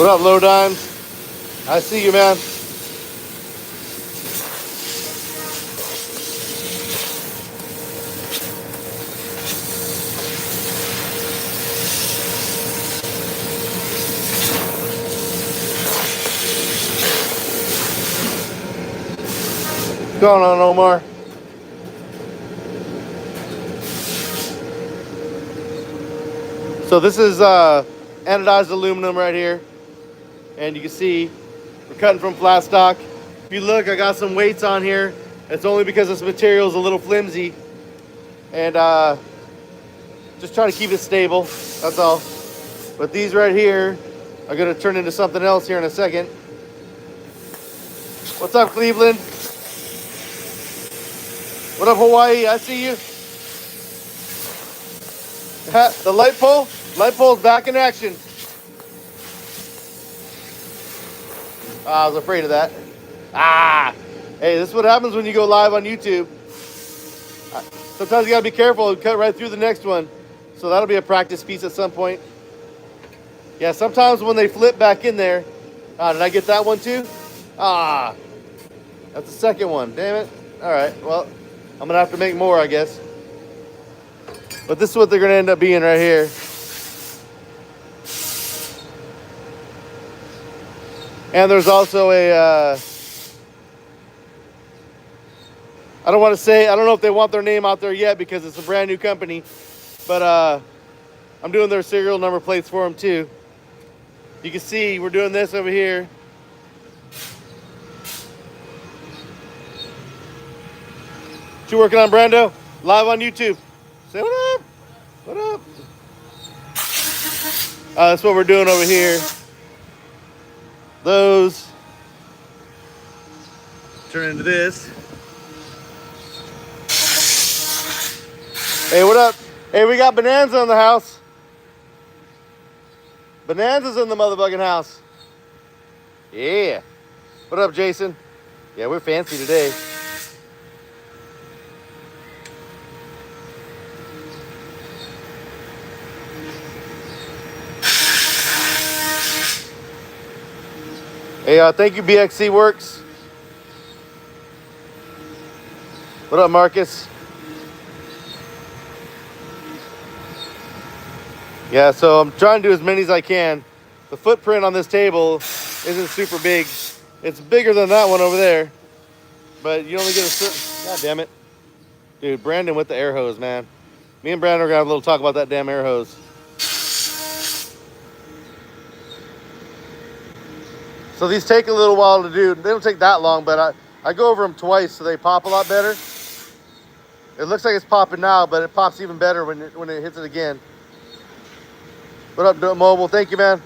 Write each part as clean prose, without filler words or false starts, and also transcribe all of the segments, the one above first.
What up, Low Dimes? I see you, man. What's going on, Omar? So this is anodized aluminum right here. And you can see we're cutting from flat stock. If you look, I got some weights on here. It's only because this material is a little flimsy. And just trying to keep it stable, that's all. But these right here are gonna turn into something else here in a second. What's up, Cleveland? What up, Hawaii? I see you. The light pole's back in action. I was afraid of that. Hey, this is what happens when you go live on YouTube. Sometimes you gotta be careful and cut right through the next one. So that'll be a practice piece at some point. Yeah, sometimes when they flip back in there. Did I get that one too? That's the second one. Damn it. All right, well, I'm gonna have to make more, I guess. But this is what they're gonna end up being right here. And there's also a, I don't know if they want their name out there yet because it's a brand new company, but I'm doing their serial number plates for them too. You can see we're doing this over here. What you working on, Brando? Live on YouTube. Say what up? What up? That's what we're doing over here. Those turn into this. Hey, what up? Hey, we got Bonanza in the house. Bonanza's in the motherfucking house. Yeah. What up, Jason? Yeah, we're fancy today. Hey, thank you, BXC Works. What up, Marcus? Yeah, so I'm trying to do as many as I can. The footprint on this table isn't super big. It's bigger than that one over there. But you only get a certain... God damn it. Dude, Brandon with the air hose, man. Me and Brandon are going to have a little talk about that damn air hose. So these take a little while to do. They don't take that long, but I go over them twice so they pop a lot better. It looks like it's popping now, but it pops even better when it hits it again. What up, Mobile? Thank you, man.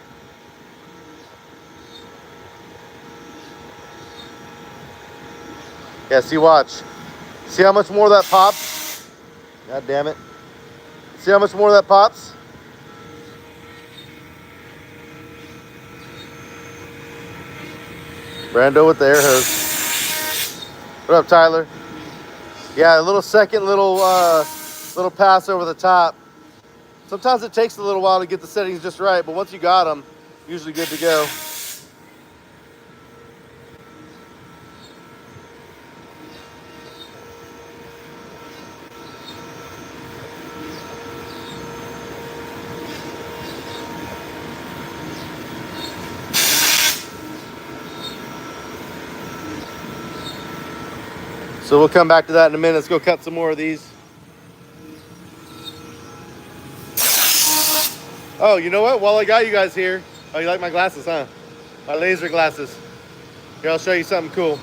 Yeah, see, watch. See how much more that pops? God damn it. See how much more that pops? Brando with the air hose. What up, Tyler? Yeah, a little little pass over the top. Sometimes it takes a little while to get the settings just right, but once you got them, usually good to go. So we'll come back to that in a minute. Let's go cut some more of these. Oh, you know what? While I got you guys here, oh, you like my glasses, huh? My laser glasses. Here, I'll show you something cool.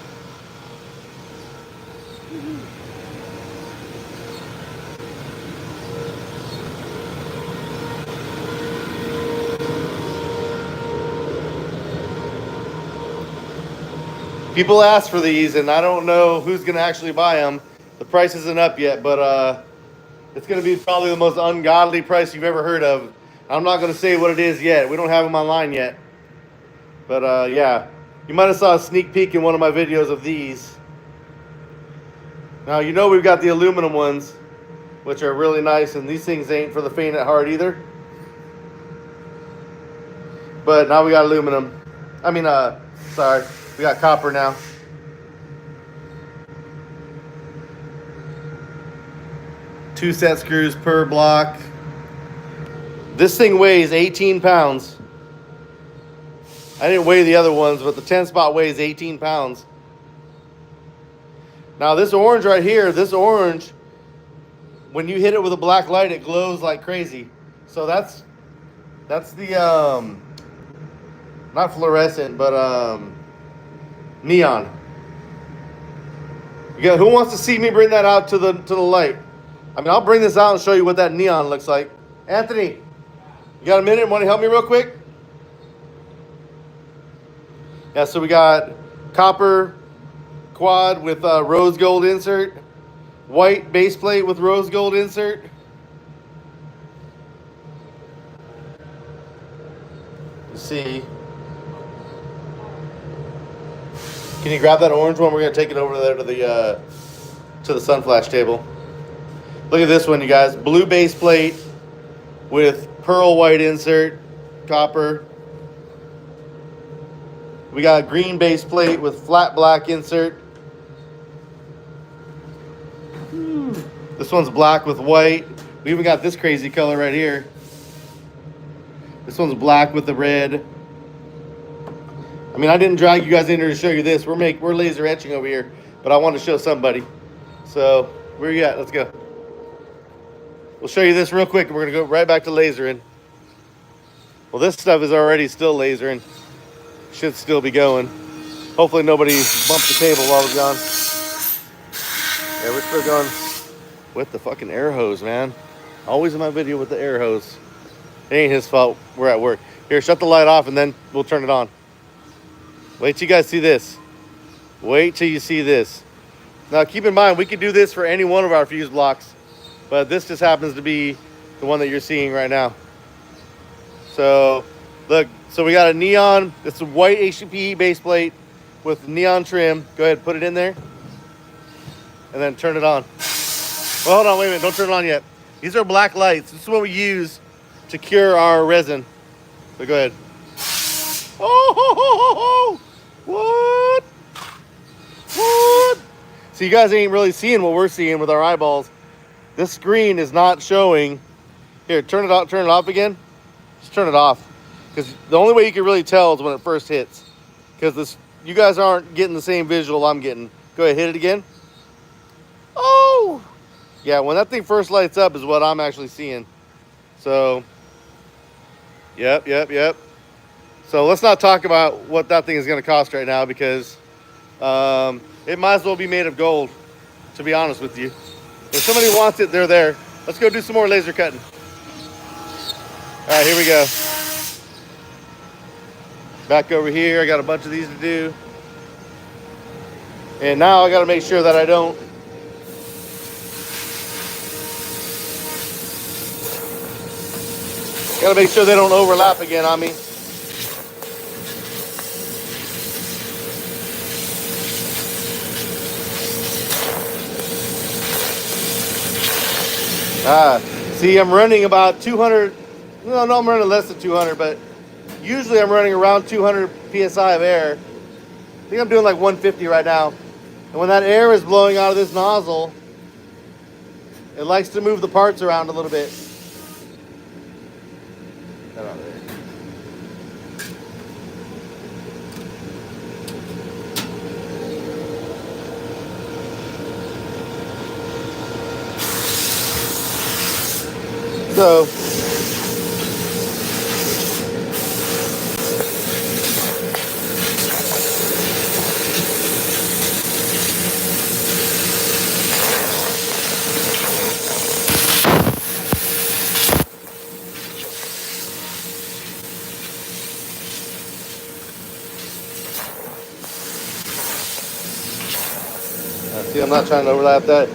People ask for these, and I don't know who's going to actually buy them. The price isn't up yet, but it's going to be probably the most ungodly price you've ever heard of. I'm not going to say what it is yet. We don't have them online yet. But yeah, you might have saw a sneak peek in one of my videos of these. Now, you know we've got the aluminum ones, which are really nice, and these things ain't for the faint at heart either. But now we got aluminum. I mean, sorry, we got copper now. Two set screws per block. This thing weighs 18 pounds. I didn't weigh the other ones, but the 10 spot weighs 18 pounds. Now this orange right here, this orange, when you hit it with a black light, it glows like crazy. So that's the not fluorescent, but neon. Who wants to see me bring that out to the light? I mean, I'll bring this out and show you what that neon looks like. Anthony, you got a minute? Want to help me real quick? Yeah, so we got copper quad with rose gold insert, white base plate with rose gold insert. Let's see. Can you grab that orange one? We're gonna take it over there to the sun flash table. Look at this one, you guys. Blue base plate with pearl white insert, copper. We got a green base plate with flat black insert. This one's black with white. We even got this crazy color right here. This one's black with the red. I mean, I didn't drag you guys in here to show you this. We're laser etching over here, but I want to show somebody. So where you at? Let's go. We'll show you this real quick, and we're gonna go right back to lasering. Well, this stuff is already still lasering. Should still be going. Hopefully nobody bumped the table while we're gone. Yeah, we're still going with the fucking air hose, man. Always in my video with the air hose. It ain't his fault. We're at work. Here, shut the light off, and then we'll turn it on. Wait till you guys see this. Wait till you see this. Now, keep in mind, we could do this for any one of our fuse blocks, but this just happens to be the one that you're seeing right now. So, look. So we got a neon. It's a white HDPE base plate with neon trim. Go ahead, put it in there, and then turn it on. Well, hold on, wait a minute. Don't turn it on yet. These are black lights. This is what we use to cure our resin. So go ahead. Oh, what? What? So you guys ain't really seeing what we're seeing with our eyeballs. This screen is not showing. Here, turn it off again. Just turn it off. Because the only way you can really tell is when it first hits. Because you guys aren't getting the same visual I'm getting. Go ahead, hit it again. Oh! Yeah, when that thing first lights up is what I'm actually seeing. So, yep. So let's not talk about what that thing is going to cost right now, because it might as well be made of gold, to be honest with you. If somebody wants it, they're there. Let's go do some more laser cutting. All right, here we go. Back over here, I got a bunch of these to do. And now I got to make sure that I don't got to make sure they don't overlap again on me. See, I'm running about 200. No, I'm running less than 200, but usually I'm running around 200 psi of air. I think I'm doing like 150 right now. And when that air is blowing out of this nozzle, it likes to move the parts around a little bit. Get out of there. So, see, I'm not trying to overlap that.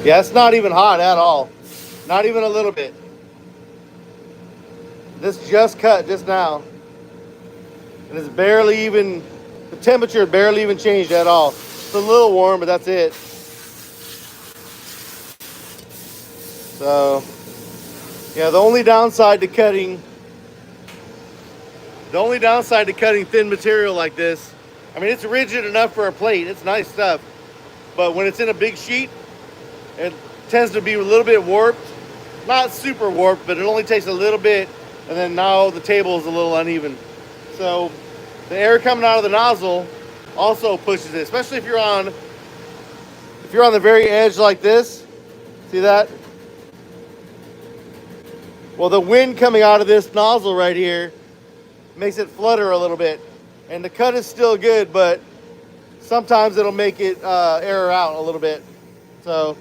Yeah, it's not even hot at all. Not even a little bit. This just cut just now. And it's barely even, the temperature barely even changed at all. It's a little warm, but that's it. So, Yeah, the only downside to cutting thin material like this, I mean, it's rigid enough for a plate. It's nice stuff. But when it's in a big sheet, it tends to be a little bit warped. Not super warped, but it only takes a little bit, and then now the table is a little uneven. So the air coming out of the nozzle also pushes it, especially if you're on the very edge like this. See that? Well, the wind coming out of this nozzle right here makes it flutter a little bit. And the cut is still good, but sometimes it'll make it air out a little bit. So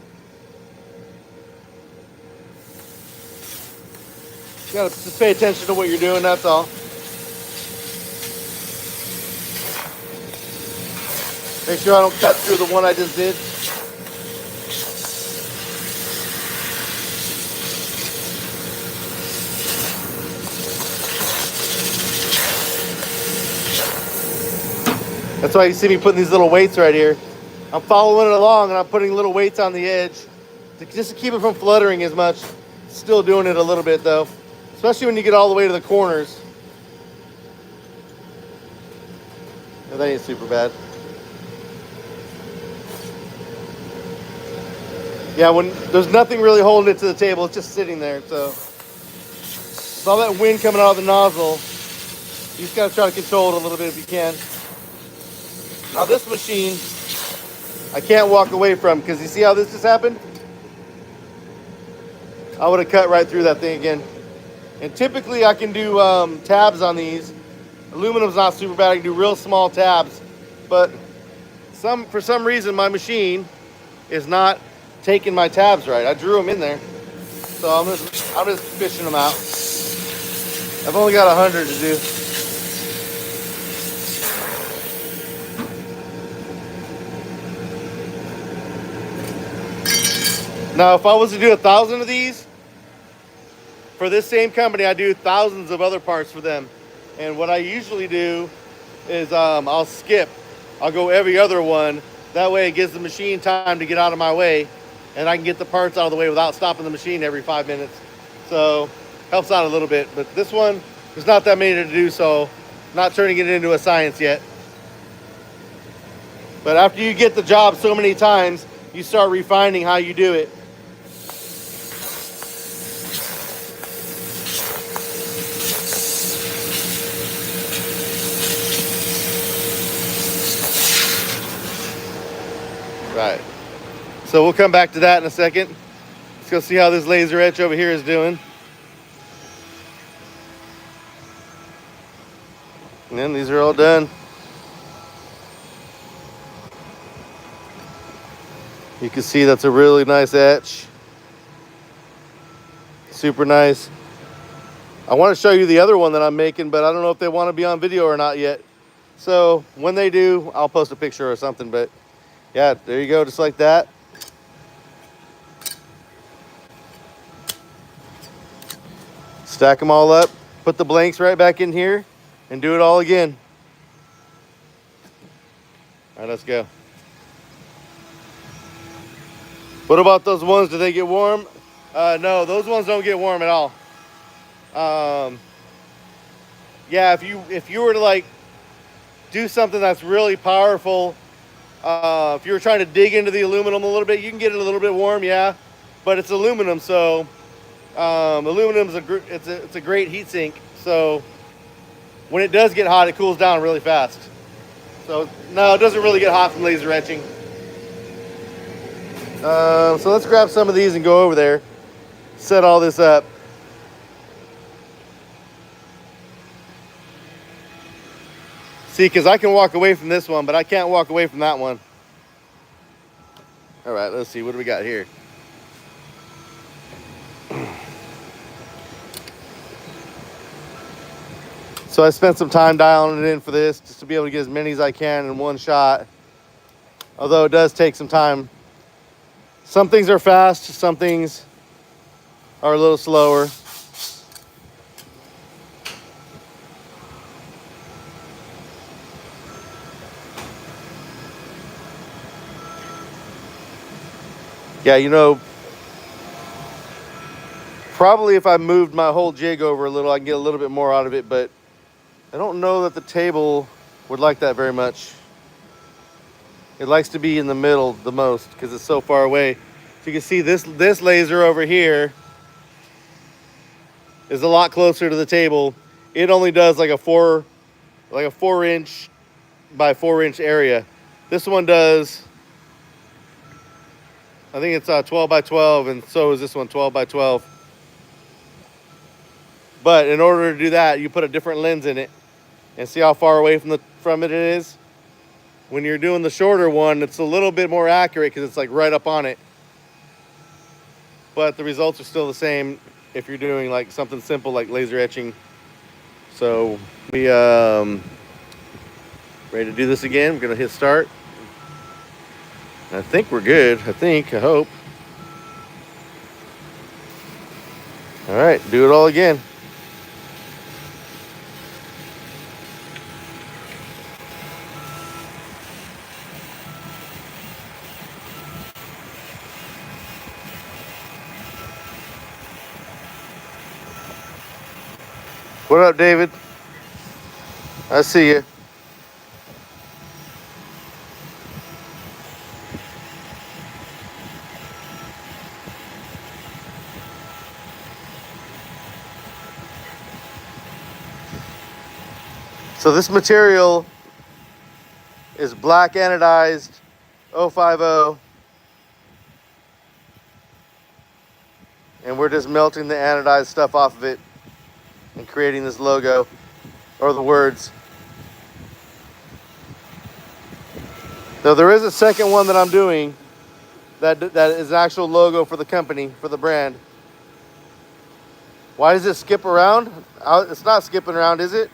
you gotta just pay attention to what you're doing, that's all. Make sure I don't cut through the one I just did. That's why you see me putting these little weights right here. I'm following it along and I'm putting little weights on the edge just to keep it from fluttering as much. Still doing it a little bit though, especially when you get all the way to the corners. No, that ain't super bad. Yeah, when there's nothing really holding it to the table, it's just sitting there. So with all that wind coming out of the nozzle, you just gotta try to control it a little bit if you can. Now this machine, I can't walk away from, because you see how this just happened? I would have cut right through that thing again. And typically I can do tabs on these. Aluminum's not super bad, I can do real small tabs. But for some reason my machine is not taking my tabs right. I drew them in there. So I'm just fishing them out. I've only got 100 to do. Now, if I was to do 1,000 of these, for this same company, I do thousands of other parts for them. And what I usually do is I'll skip. I'll go every other one. That way it gives the machine time to get out of my way, and I can get the parts out of the way without stopping the machine every 5 minutes. So, helps out a little bit. But this one, there's not that many to do, so not turning it into a science yet. But after you get the job so many times, you start refining how you do it. Right. So we'll come back to that in a second. Let's go see how this laser etch over here is doing. And then these are all done. You can see that's a really nice etch. Super nice. I want to show you the other one that I'm making, but I don't know if they want to be on video or not yet. So when they do, I'll post a picture or something. But yeah, there you go, just like that. Stack them all up, put the blanks right back in here, and do it all again. All right, let's go. What about those ones? Do they get warm? No, those ones don't get warm at all. Yeah, if you were to like do something that's really powerful, if you were trying to dig into the aluminum a little bit, you can get it a little bit warm, yeah. But it's aluminum, so aluminum's it's a great heat sink. So when it does get hot, it cools down really fast. So no, it doesn't really get hot from laser etching. So let's grab some of these and go over there, set all this up. See, because I can walk away from this one, but I can't walk away from that one. All right, let's see. What do we got here? So I spent some time dialing it in for this, just to be able to get as many as I can in one shot. Although it does take some time. Some things are fast, some things are a little slower. Yeah, you know, Probably if I moved my whole jig over a little, I can get a little bit more out of it, but I don't know that the table would like that very much. It likes to be in the middle the most because it's so far away. So you can see this laser over here is a lot closer to the table. It only does like a 4-inch by 4-inch area. This one does, I think it's 12 by 12, and so is this one 12 by 12. But in order to do that, you put a different lens in it and see how far away from it is. When you're doing the shorter one, it's a little bit more accurate because it's like right up on it. But the results are still the same if you're doing like something simple like laser etching. So we ready to do this again. We're gonna hit start. I think we're good. I hope. All right, do it all again. What up, David? I see you. So this material is black anodized 050, and we're just melting the anodized stuff off of it and creating this logo, or the words. Now there is a second one that I'm doing that is an actual logo for the company, for the brand. Why does it skip around? It's not skipping around, is it?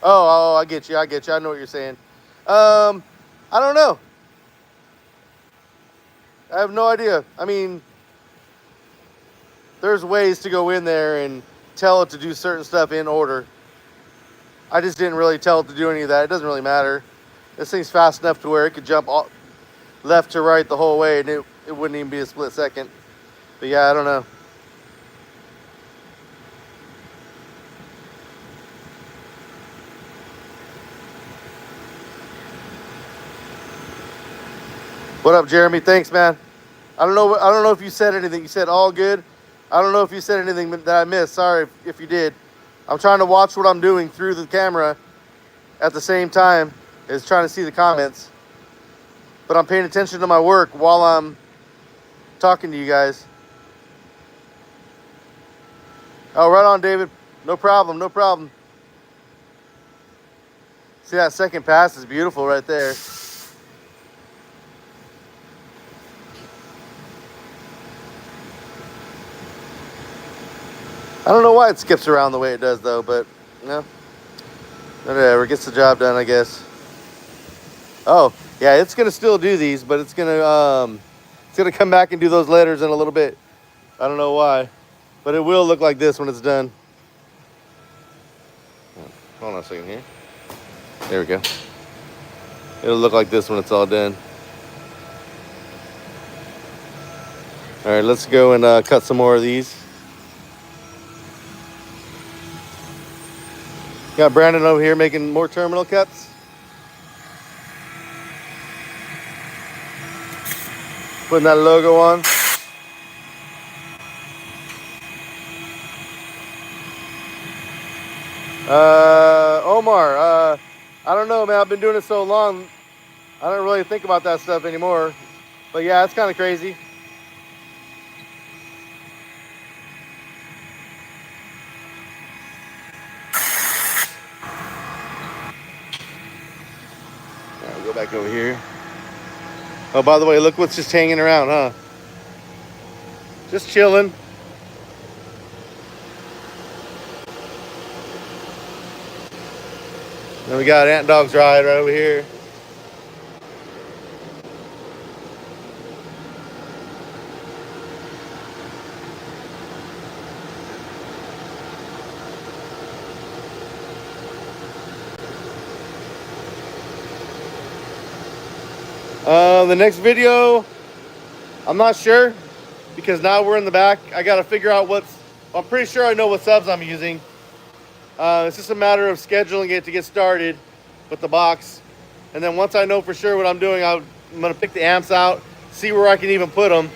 Oh, I get you. I know what you're saying. I don't know. I have no idea. I mean, there's ways to go in there and tell it to do certain stuff in order. I just didn't really tell it to do any of that. It doesn't really matter. This thing's fast enough to where it could jump left to right the whole way, and it wouldn't even be a split second. But yeah, I don't know. What up, Jeremy? Thanks, man. I don't know if you said anything. You said all good. I don't know if you said anything that I missed. Sorry if you did. I'm trying to watch what I'm doing through the camera at the same time as trying to see the comments. But I'm paying attention to my work while I'm talking to you guys. Oh, right on, David. No problem, no problem. See, that second pass is beautiful right there. I don't know why it skips around the way it does, though, but, you know, whatever, gets the job done, I guess. Oh, yeah, it's going to still do these, but it's going to come back and do those letters in a little bit. I don't know why, but it will look like this when it's done. Hold on a second here. There we go. It'll look like this when it's all done. All right, let's go and cut some more of these. Got Brandon over here making more terminal cuts. Putting that logo on. Omar, I don't know, man. I've been doing it so long, I don't really think about that stuff anymore. But yeah, it's kind of crazy. Go back over here. Oh, by the way, look what's just hanging around, huh? Just chilling. Then we got Ant Dog's Ride right over here. The next video, I'm not sure. because now we're in the back. I got to figure out I'm pretty sure I know what subs I'm using. It's just a matter of scheduling it to get started with the box. And then once I know for sure what I'm doing, I'm going to pick the amps out, see where I can even put them.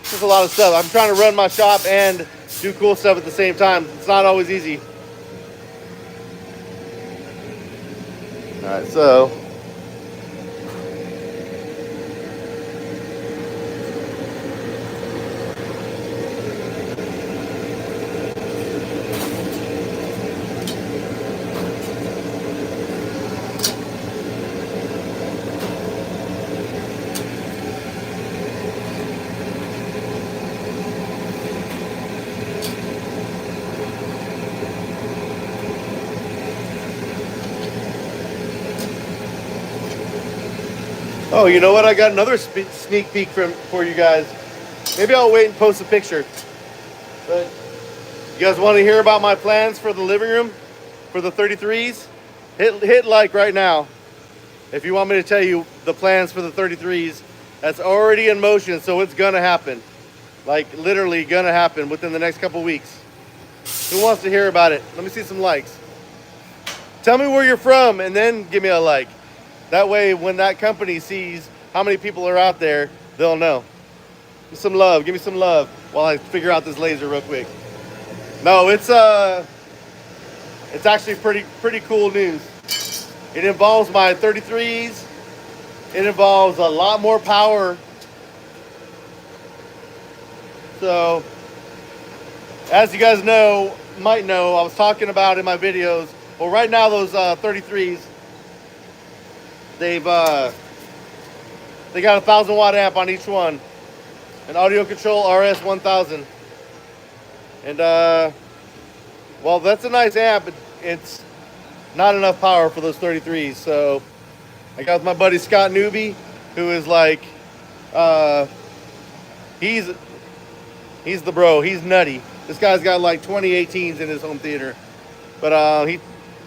It's just a lot of stuff. I'm trying to run my shop and do cool stuff at the same time. It's not always easy. All right, so oh, you know what? I got another sneak peek for you guys. Maybe I'll wait and post a picture. But you guys want to hear about my plans for the living room for the 33s? Hit like right now if you want me to tell you the plans for the 33s. That's already in motion, so it's gonna happen. Like literally gonna happen within the next couple weeks. Who wants to hear about it? Let me see some likes. Tell me where you're from and then give me a like. That way, when that company sees how many people are out there, they'll know. Give me some love. Give me some love while I figure out this laser real quick. No, it's actually pretty cool news. It involves my 33s. It involves a lot more power. So, as you guys might know, I was talking about in my videos. Well, right now those 33s. They got a 1,000 watt amp on each one, an audio control RS 1000, and well, that's a nice amp. It's not enough power for those 33s. So I got my buddy Scott Newby, who is like, he's the bro. He's nutty. This guy's got like 2018s in his home theater, but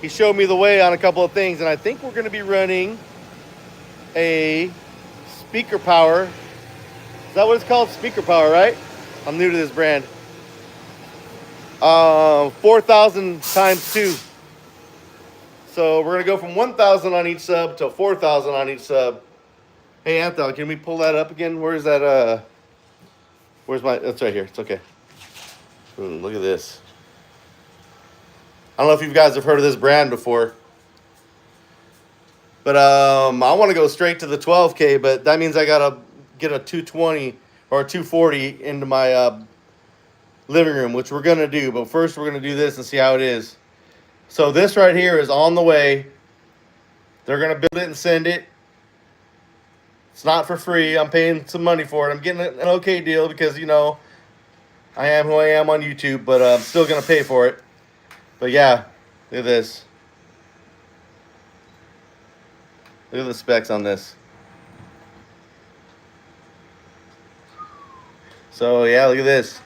he showed me the way on a couple of things, and I think we're going to be running a speaker power. Is that what it's called? Speaker power, right? I'm new to this brand. 4,000 times 2. So we're gonna go from 1,000 on each sub to 4,000 on each sub. Hey Anthony, can we pull that up again? Where's that? Where's my? That's right here. It's okay. Look at this. I don't know if you guys have heard of this brand before. But I want to go straight to the 12K, but that means I gotta get a 220 or a 240 into my living room, which we're gonna do. But first, we're gonna do this and see how it is. So this right here is on the way. They're gonna build it and send it. It's not for free. I'm paying some money for it. I'm getting an okay deal because I am who I am on YouTube, but I'm still gonna pay for it. But yeah, look at this. Look at the specs on this. So yeah, look at this.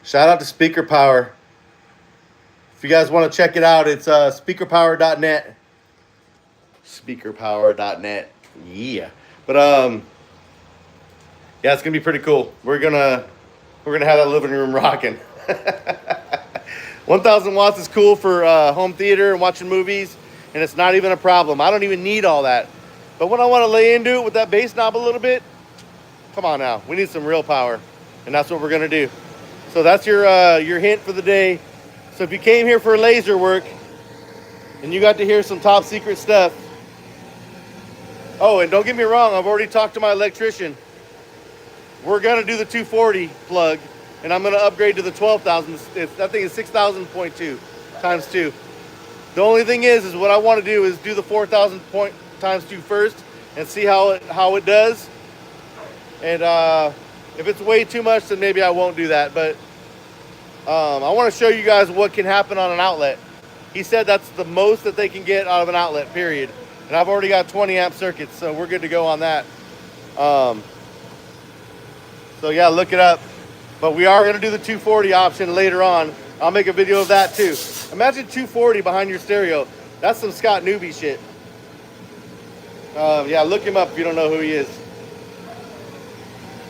Shout out to Speaker Power. If you guys want to check it out, it's speakerpower.net. Speakerpower.net. Yeah. But yeah, it's gonna be pretty cool. We're gonna have that living room rocking. 1,000 watts is cool for home theater and watching movies, and it's not even a problem. I don't even need all that. But when I want to lay into it with that bass knob a little bit, come on now, we need some real power, and that's what we're gonna do. So that's your hint for the day. So if you came here for laser work and you got to hear some top secret stuff. Oh, and don't get me wrong, I've already talked to my electrician. We're gonna do the 240 plug, and I'm gonna upgrade to the 12,000. That thing is 6,000.2 times 2. The only thing is what I want to do is do the 4,000 times 2 first and see how it does. And if it's way too much, then maybe I won't do that. But I want to show you guys what can happen on an outlet. He said that's the most that they can get out of an outlet, period. And I've already got 20 amp circuits, so we're good to go on that. So yeah, look it up. But we are going to do the 240 option later on. I'll make a video of that too. Imagine 240 behind your stereo. That's some Scott Newby shit. Yeah, look him up if you don't know who he is.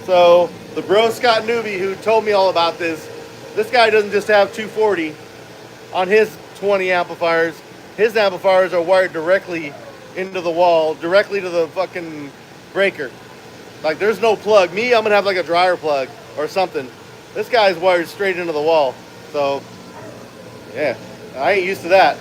So the the bro Scott newbie who told me all about this, this guy doesn't just have 240 on his 20 amplifiers. His amplifiers are wired directly into the wall, directly to the fucking breaker. Like there's no plug. Me, I'm gonna have like a dryer plug or something. This guy's wired straight into the wall. So yeah, I ain't used to that.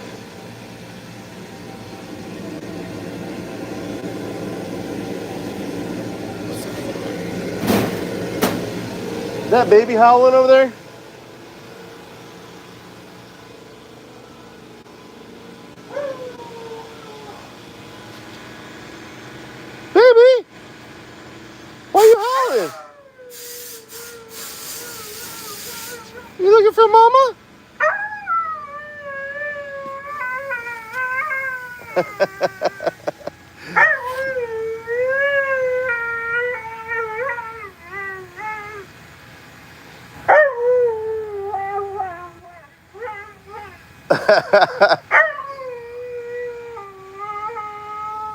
Is that baby howling over there? Baby, why are you howling? You looking for mama?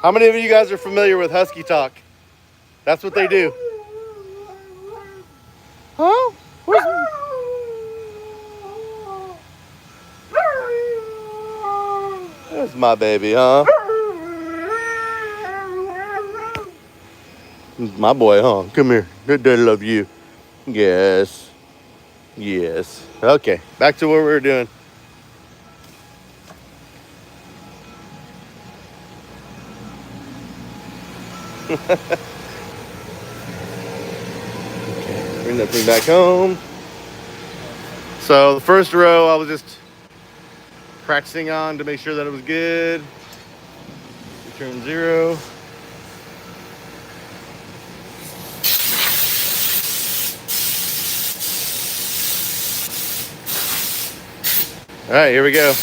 How many of you guys are familiar with husky talk? That's what they do. Huh? Where's... There's my baby, huh? My boy, huh? Come here. Good daddy love you. Yes. Yes. Okay, back to what we were doing. Okay, bring that thing back home. So the first row I was just practicing on to make sure that it was good. Return 0. All right, here we go.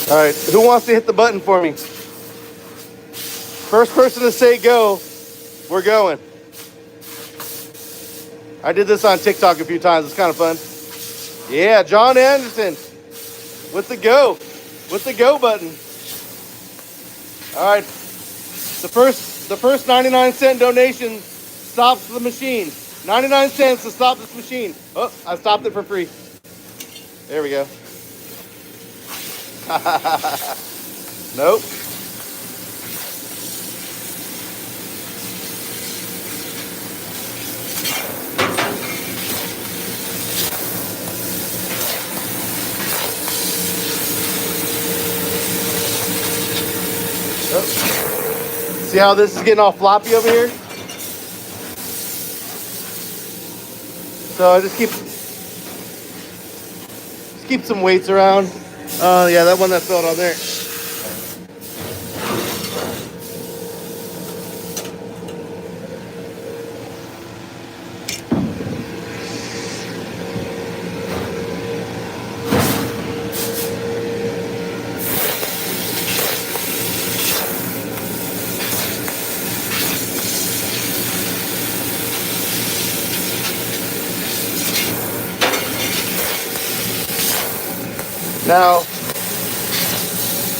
All right, who wants to hit the button for me? First person to say go, we're going. I did this on TikTok a few times. It's kind of fun. Yeah, John Anderson with the go button. All right, the first 99-cent donation stops the machine. 99 cents to stop this machine. Oh, I stopped it for free. There we go. Nope. Oh. See how this is getting all floppy over here? So I just keep some weights around. Yeah, that one that fell on there.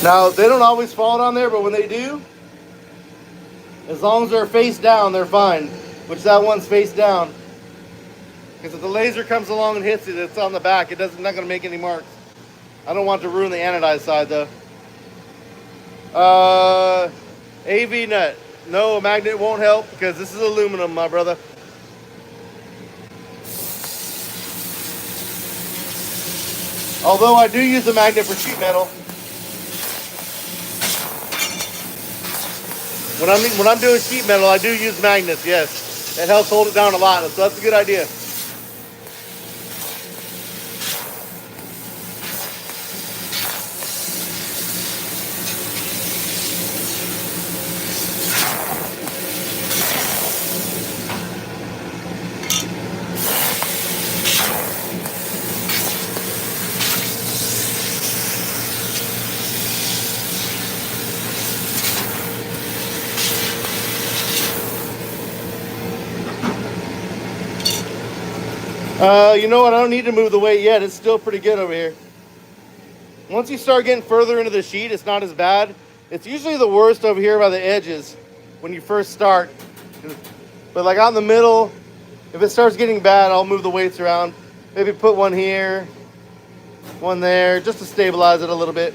Now they don't always fall on there, but when they do, as long as they're face down, they're fine. Which that one's face down. Because if the laser comes along and hits it, it's on the back. Not going to make any marks. I don't want to ruin the anodized side though. AV nut. No, a magnet won't help because this is aluminum, my brother. Although I do use a magnet for sheet metal. When I'm doing sheet metal, I do use magnets, yes. It helps hold it down a lot, so that's a good idea. You know what? I don't need to move the weight yet. It's still pretty good over here. Once you start getting further into the sheet, it's not as bad. It's usually the worst over here by the edges when you first start. But like out in the middle, if it starts getting bad, I'll move the weights around. Maybe put one here, one there, just to stabilize it a little bit.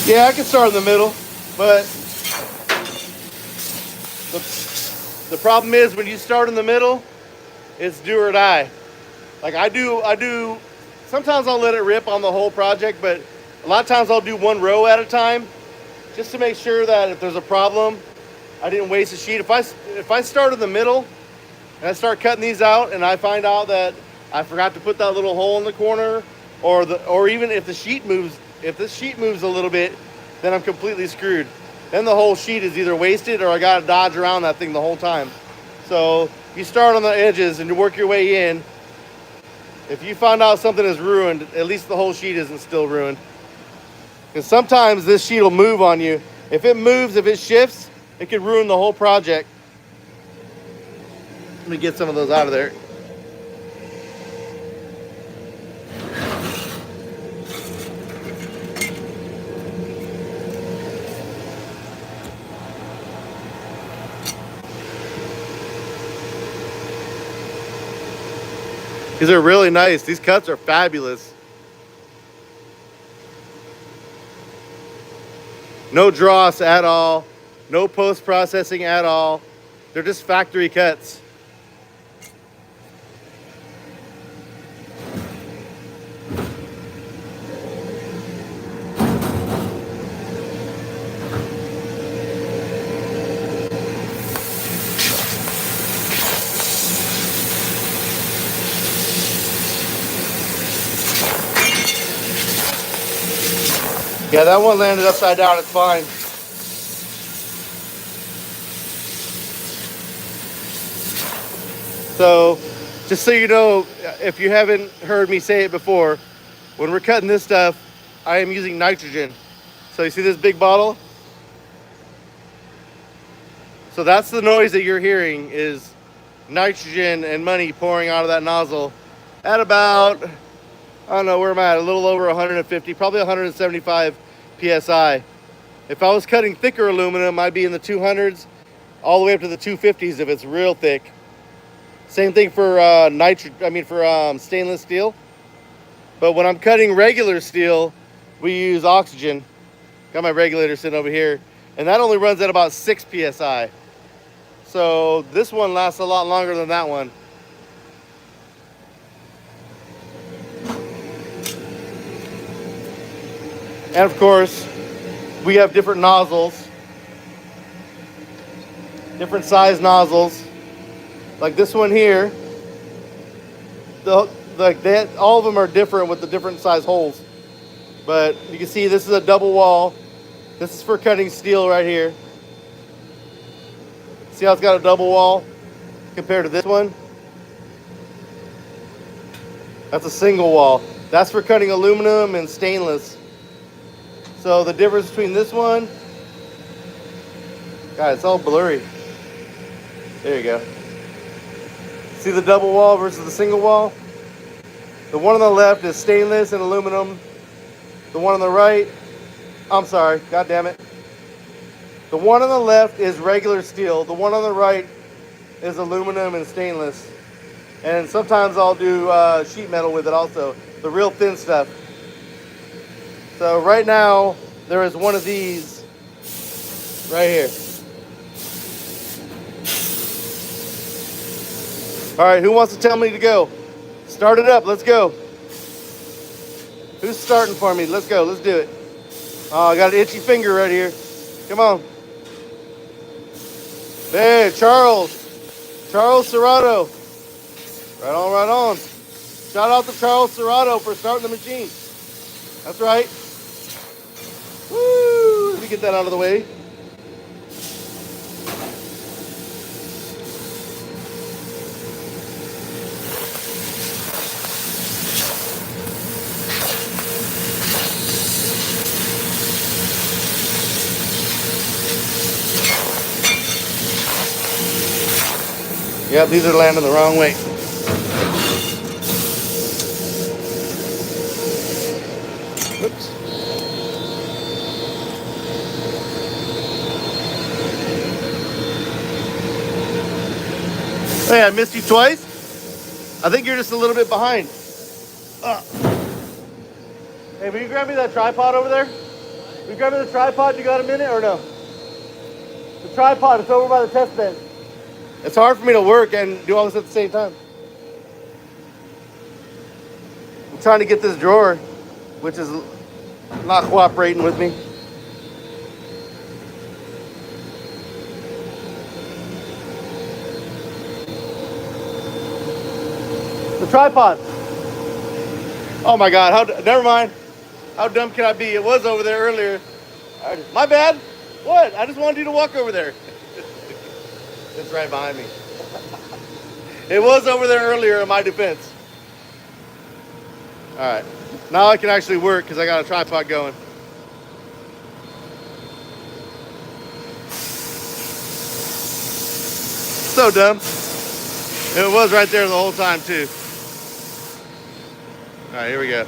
Yeah, I can start in the middle, but the problem is when you start in the middle, it's do or die. Like I do, sometimes I'll let it rip on the whole project, but a lot of times I'll do one row at a time just to make sure that if there's a problem, I didn't waste a sheet. If I start in the middle and I start cutting these out and I find out that I forgot to put that little hole in the corner, or even if the sheet moves, if this sheet moves a little bit, then I'm completely screwed. Then the whole sheet is either wasted or I gotta dodge around that thing the whole time. So you start on the edges and you work your way in. If you find out something is ruined, at least the whole sheet isn't still ruined. Because sometimes this sheet will move on you. If it moves, if it shifts, it could ruin the whole project. Let me get some of those out of there. These are really nice. These cuts are fabulous. No dross at all. No post-processing at all. They're just factory cuts. Yeah, that one landed upside down, it's fine. So, just so you know, if you haven't heard me say it before, when we're cutting this stuff, I am using nitrogen. So you see this big bottle? So that's the noise that you're hearing, is nitrogen and money pouring out of that nozzle at about, I don't know, where am I at? A little over 150, probably 175 PSI. If I was cutting thicker aluminum, I'd be in the 200s, all the way up to the 250s if it's real thick. Same thing for stainless steel. But when I'm cutting regular steel, we use oxygen. Got my regulator sitting over here, and that only runs at about 6 PSI. So this one lasts a lot longer than that one. And of course, we have different nozzles, different size nozzles. Like this one here, all of them are different with the different size holes. But you can see this is a double wall. This is for cutting steel right here. See how it's got a double wall compared to this one? That's a single wall. That's for cutting aluminum and stainless. So the difference between this one, God, it's all blurry. There you go. See the double wall versus the single wall? The one on the left is stainless and aluminum. The one on the right, I'm sorry, God damn it. The one on the left is regular steel. The one on the right is aluminum and stainless. And sometimes I'll do sheet metal with it also, the real thin stuff. So right now, there is one of these right here. All right, who wants to tell me to go? Start it up, let's go. Who's starting for me? Let's go, let's do it. Oh, I got an itchy finger right here. Come on. There, Charles Serrato. Right on, right on. Shout out to Charles Serrato for starting the machine. That's right. Woo! Let me get that out of the way. Yep, these are landing the wrong way. Oops. Hey, I missed you twice. I think you're just a little bit behind. Hey, will you grab me that tripod over there? Will you grab me the tripod? You got a minute or no? The tripod, it's over by the test bench. It's hard for me to work and do all this at the same time. I'm trying to get this drawer, which is not cooperating with me. The tripod. Oh my God, never mind. How dumb can I be? It was over there earlier. My bad. What? I just wanted you to walk over there. It's right behind me. It was over there earlier in my defense. All right. Now I can actually work because I got a tripod going. So dumb. It was right there the whole time too. All right, here we go.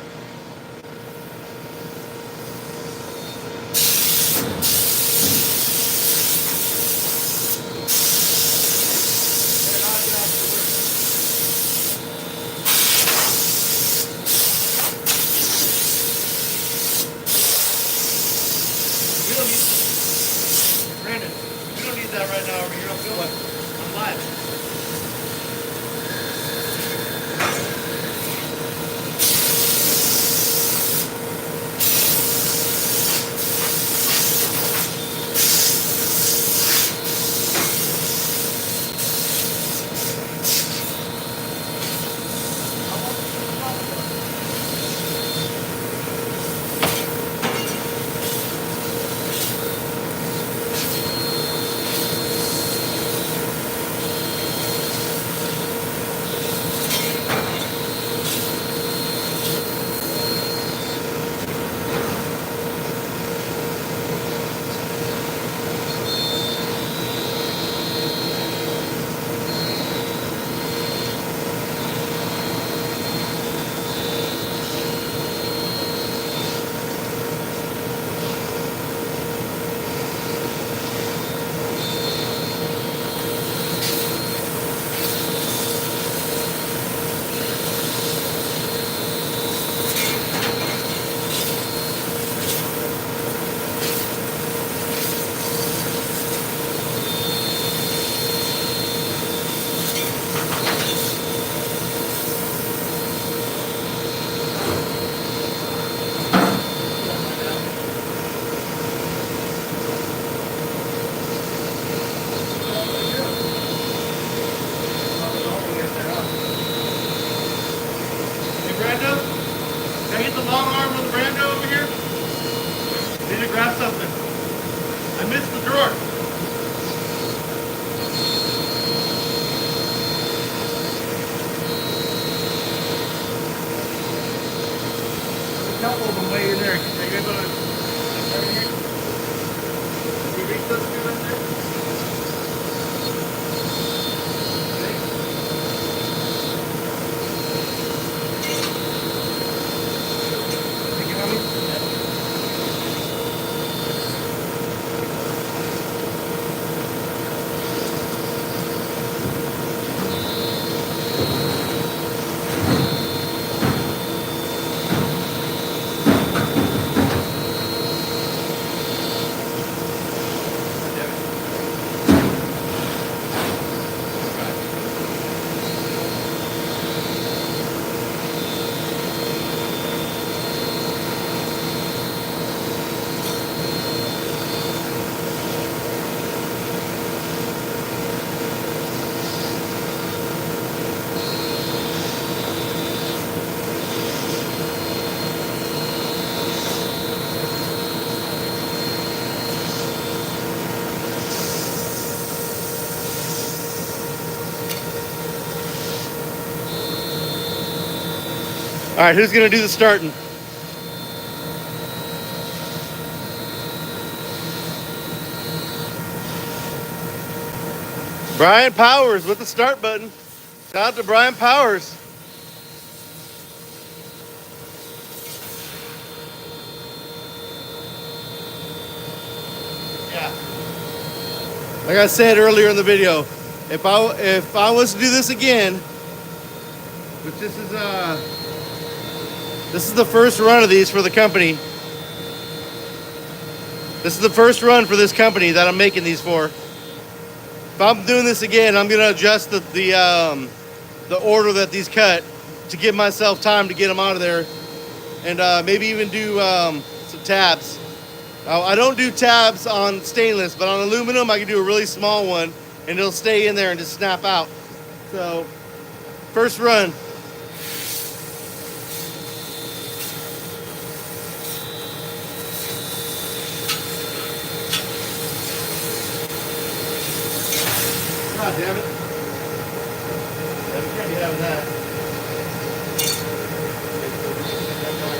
We don't need, Brandon, we don't need that right now over here. Don't feel like I'm live. Grab something. I missed the drawer. There's a couple of them way in there. Are you able to? Can you reach those two right there? Thank you, homie. All right, who's gonna do the starting? Brian Powers with the start button. Shout out to Brian Powers. Yeah. Like I said earlier in the video, if I was to do this again, which this is the first run of these for the company. This is the first run for this company that I'm making these for. If I'm doing this again, I'm gonna adjust the order that these cut to give myself time to get them out of there, and maybe even do some tabs. I don't do tabs on stainless, but on aluminum I can do a really small one, and it'll stay in there and just snap out. So, first run. God damn it. Yeah, we can't be having that.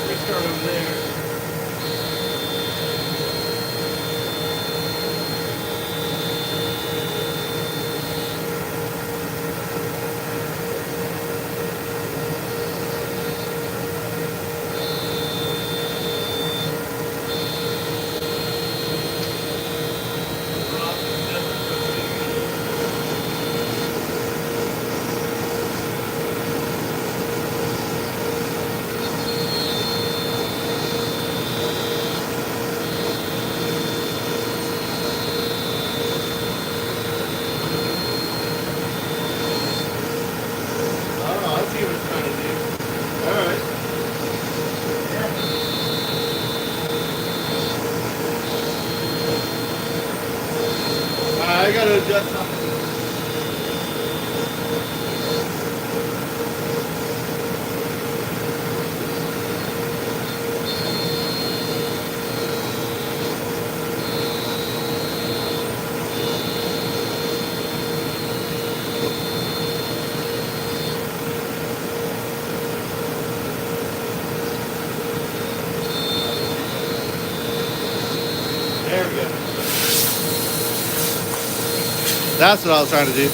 Restart over there. I gotta adjust something. There we go. That's what I was trying to do.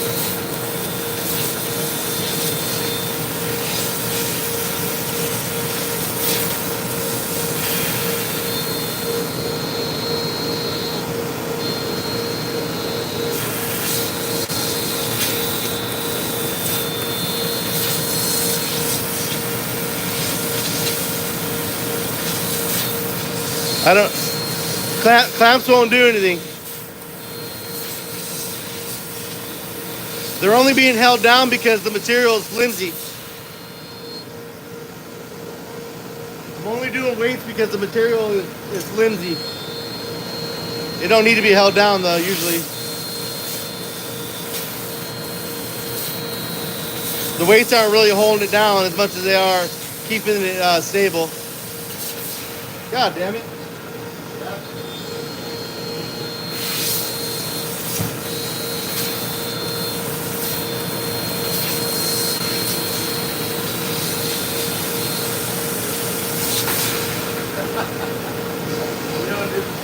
I don't, clamps won't do anything. They're only being held down because the material is flimsy. I'm only doing weights because the material is flimsy. They don't need to be held down though, usually. The weights aren't really holding it down as much as they are keeping it stable. God damn it.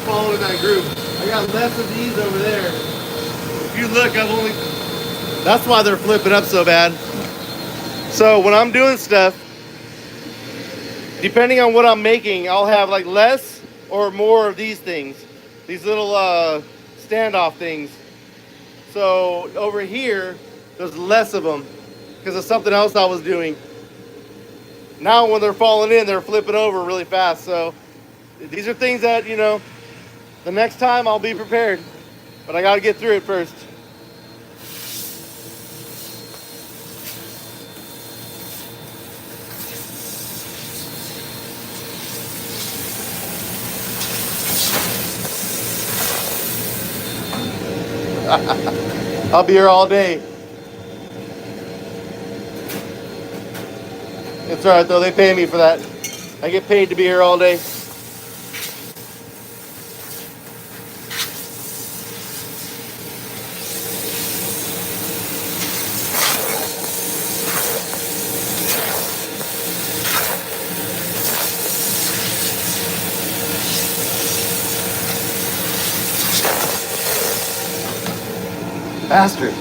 Following that group. I got less of these over there. If you look, I've only... That's why they're flipping up so bad. So when I'm doing stuff, depending on what I'm making, I'll have like less or more of these things. These little standoff things. So over here, there's less of them because of something else I was doing. Now when they're falling in, they're flipping over really fast. So these are things that, you know, the next time I'll be prepared, but I got to get through it first. I'll be here all day. It's all right though, they pay me for that. I get paid to be here all day. Bastard.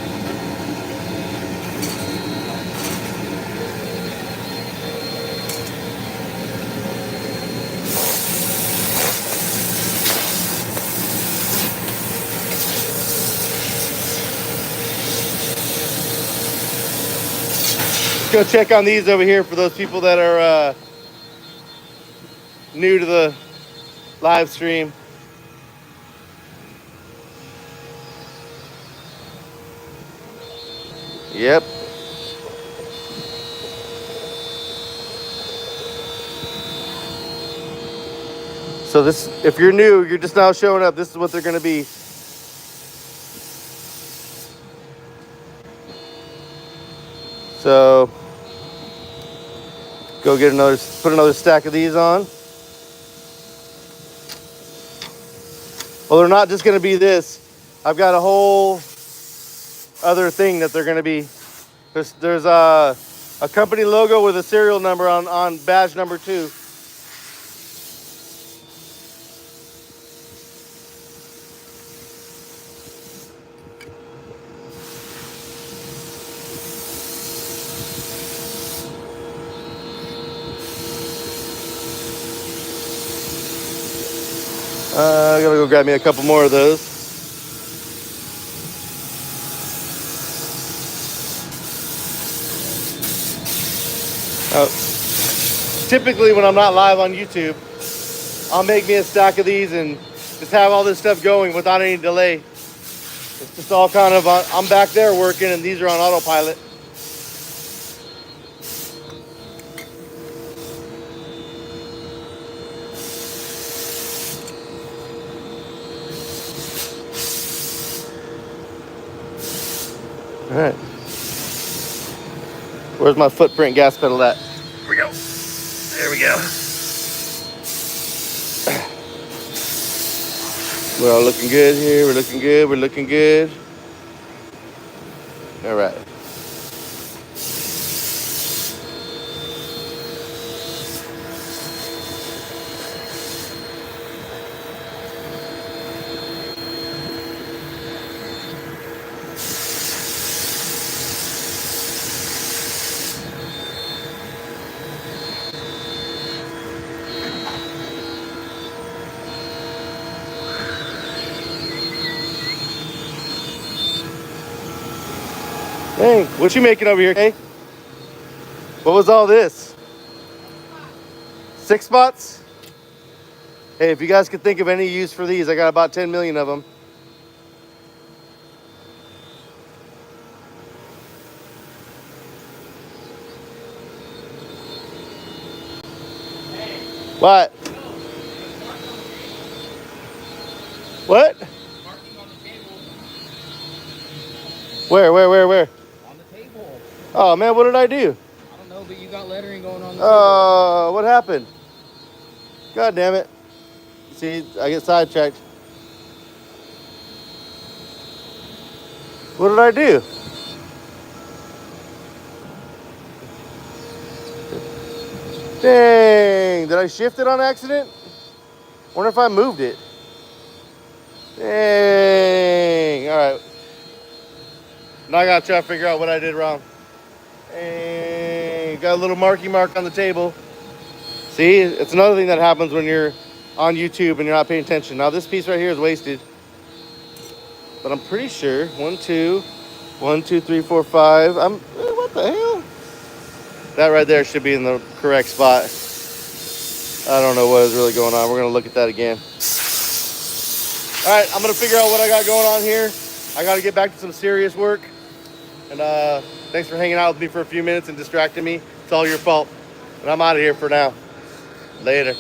Let's go check on these over here for those people that are new to the live stream. Yep. So this, if you're new, you're just now showing up, this is what they're going to be. So go get another, put another stack of these on. Well, they're not just going to be this. I've got a whole other thing that they're going to be. There's a company logo with a serial number on badge number 2. I gotta go grab me a couple more of those. Typically when I'm not live on YouTube, I'll make me a stack of these and just have all this stuff going without any delay. It's just all kind of, I'm back there working and these are on autopilot. All right. Where's my footprint gas pedal at? Here we go. There we go. We're all looking good here. We're looking good. We're looking good. All right. Hey, what you making over here, hey? What was all this? 6 spots? Hey, if you guys could think of any use for these, I got about 10 million of them. What? What? Marking on the table. Where? On the table. Oh man, what did I do? I don't know, but you got lettering going on the table. What happened? God damn it. See, I get sidetracked. What did I do? Dang, did I shift it on accident? Wonder if I moved it. Dang, all right. Now I gotta try to figure out what I did wrong. Dang, got a little mark on the table. See, it's another thing that happens when you're on YouTube and you're not paying attention. Now this piece right here is wasted, but I'm pretty sure 1, 2, 3, 4, 5. What the hell? That right there should be in the correct spot. I don't know what is really going on. We're gonna look at that again. All right, I'm gonna figure out what I got going on here. I gotta get back to some serious work. And thanks for hanging out with me for a few minutes and distracting me. It's all your fault. And I'm out of here for now. Later.